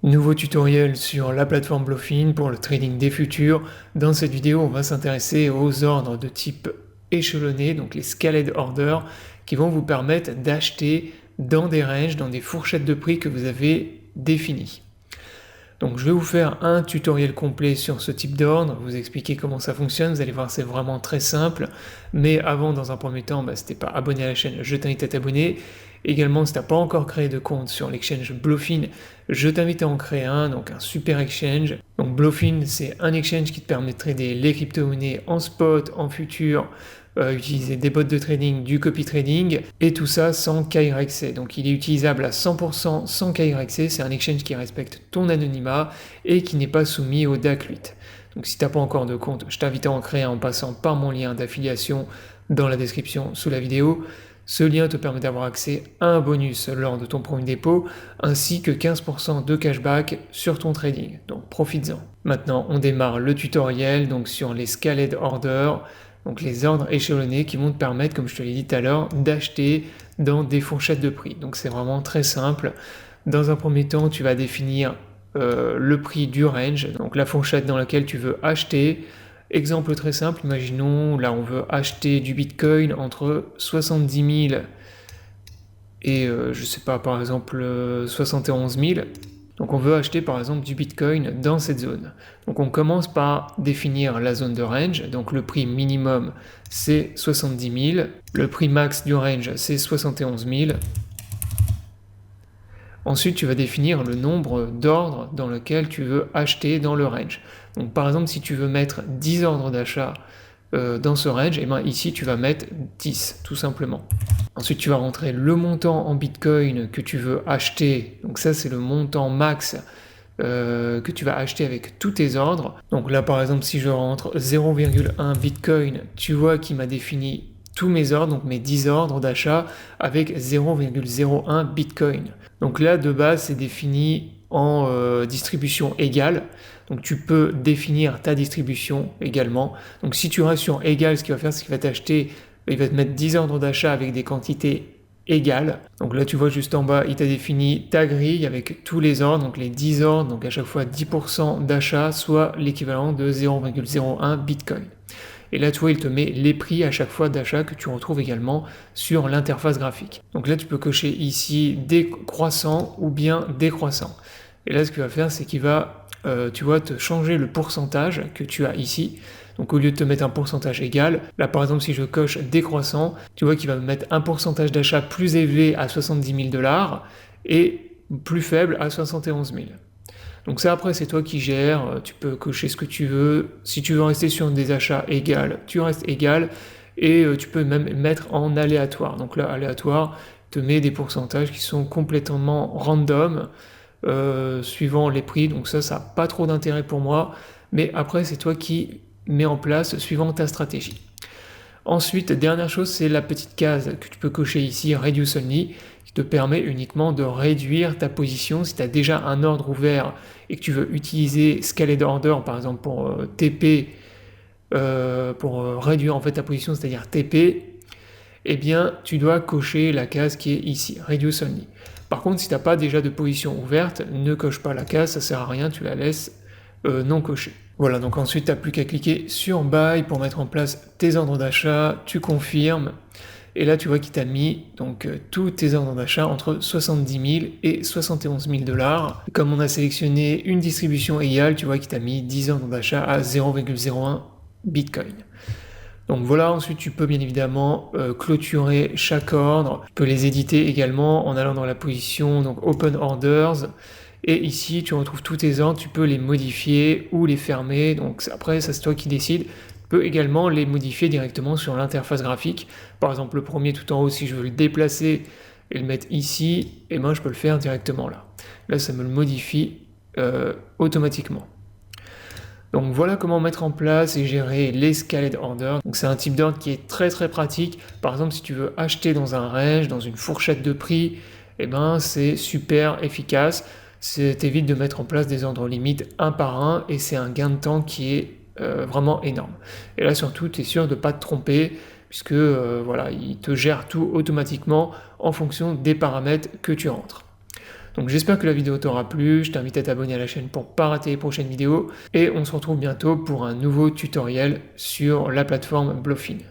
Nouveau tutoriel sur la plateforme Bluefin pour le trading des futurs. Dans cette vidéo, on va s'intéresser aux ordres de type échelonné, donc les scaled orders, qui vont vous permettre d'acheter dans des ranges, dans des fourchettes de prix que vous avez définies. Donc je vais vous faire un tutoriel complet sur ce type d'ordre, vous expliquer comment ça fonctionne, vous allez voir c'est vraiment très simple, mais avant dans un premier temps, si t'es pas abonné à la chaîne, je t'invite à t'abonner. Également si t'as pas encore créé de compte sur l'exchange Bluefin, je t'invite à en créer un, donc un super exchange. Donc Bluefin c'est un exchange qui te permet de trader les crypto-monnaies en spot, en futur, utiliser des bots de trading, du copy trading, et tout ça sans KYC. Donc il est utilisable à 100% sans KYC, c'est un exchange qui respecte ton anonymat et qui n'est pas soumis au DAC 8. Donc si tu n'as pas encore de compte, je t'invite à en créer en passant par mon lien d'affiliation dans la description sous la vidéo. Ce lien te permet d'avoir accès à un bonus lors de ton premier dépôt, ainsi que 15% de cashback sur ton trading. Donc profites-en. Maintenant, on démarre le tutoriel donc sur les scaled orders. Donc les ordres échelonnés qui vont te permettre, comme je te l'ai dit tout à l'heure, d'acheter dans des fourchettes de prix. Donc c'est vraiment très simple. Dans un premier temps, tu vas définir le prix du range, donc la fourchette dans laquelle tu veux acheter. Exemple très simple, imaginons là on veut acheter du Bitcoin entre 70 000 et je sais pas, par exemple 71 000. Donc on veut acheter par exemple du Bitcoin dans cette zone. Donc on commence par définir la zone de range. Donc le prix minimum c'est 70 000. Le prix max du range c'est 71 000. Ensuite tu vas définir le nombre d'ordres dans lequel tu veux acheter dans le range. Donc par exemple si tu veux mettre 10 ordres d'achat dans ce range, et bien ici tu vas mettre 10 tout simplement. Ensuite, tu vas rentrer le montant en Bitcoin que tu veux acheter. Donc ça, c'est le montant max que tu vas acheter avec tous tes ordres. Donc là, par exemple, si je rentre 0,1 Bitcoin, tu vois qu'il m'a défini tous mes ordres, donc mes 10 ordres d'achat avec 0,01 Bitcoin. Donc là, de base, c'est défini en distribution égale. Donc tu peux définir ta distribution également. Donc si tu restes sur égal, ce qu'il va faire, c'est qu'il va t'acheter, il va te mettre 10 ordres d'achat avec des quantités égales. Donc là, tu vois juste en bas, il t'a défini ta grille avec tous les ordres, donc les 10 ordres, donc à chaque fois 10% d'achat, soit l'équivalent de 0,01 Bitcoin. Et là, tu vois, il te met les prix à chaque fois d'achat que tu retrouves également sur l'interface graphique. Donc là, tu peux cocher ici décroissant ou bien décroissant. Et là, ce qu'il va faire, c'est qu'il va, tu vois, te changer le pourcentage que tu as ici. Donc au lieu de te mettre un pourcentage égal, là par exemple si je coche décroissant, tu vois qu'il va me mettre un pourcentage d'achat plus élevé à 70 000 $ et plus faible à 71 000. Donc ça après c'est toi qui gères, tu peux cocher ce que tu veux. Si tu veux rester sur des achats égales, tu restes égal et tu peux même mettre en aléatoire. Donc là aléatoire te met des pourcentages qui sont complètement random suivant les prix. Donc ça n'a pas trop d'intérêt pour moi. Mais après c'est toi qui mets en place suivant ta stratégie. Ensuite, dernière chose, c'est la petite case que tu peux cocher ici, Reduce Only, qui te permet uniquement de réduire ta position. Si tu as déjà un ordre ouvert et que tu veux utiliser Scaled Order, par exemple pour TP, pour réduire en fait ta position, c'est-à-dire TP, eh bien tu dois cocher la case qui est ici, Reduce Only. Par contre, si tu n'as pas déjà de position ouverte, ne coche pas la case, ça sert à rien, tu la laisses non cochée. Voilà, donc ensuite tu n'as plus qu'à cliquer sur Buy pour mettre en place tes ordres d'achat, tu confirmes, et là tu vois qu'il t'a mis donc tous tes ordres d'achat entre 70 000 et 71 000 $. Comme on a sélectionné une distribution égale, tu vois qu'il t'a mis 10 ordres d'achat à 0,01 Bitcoin. Donc voilà, ensuite tu peux bien évidemment clôturer chaque ordre, tu peux les éditer également en allant dans la position donc Open Orders, et ici tu retrouves tous tes ordres, tu peux les modifier ou les fermer, donc après ça c'est toi qui décides. Tu peux également les modifier directement sur l'interface graphique, par exemple le premier tout en haut, si je veux le déplacer et le mettre ici, et ben je peux le faire directement là. Là ça me le modifie automatiquement. Donc voilà comment mettre en place et gérer les scaled orders. Donc c'est un type d'ordre qui est très très pratique. Par exemple, si tu veux acheter dans un range, dans une fourchette de prix, eh ben c'est super efficace. T'évite de mettre en place des ordres limites un par un et c'est un gain de temps qui est vraiment énorme. Et là surtout, tu es sûr de ne pas te tromper puisque voilà, il te gère tout automatiquement en fonction des paramètres que tu rentres. Donc j'espère que la vidéo t'aura plu, je t'invite à t'abonner à la chaîne pour pas rater les prochaines vidéos, et on se retrouve bientôt pour un nouveau tutoriel sur la plateforme Bluffin.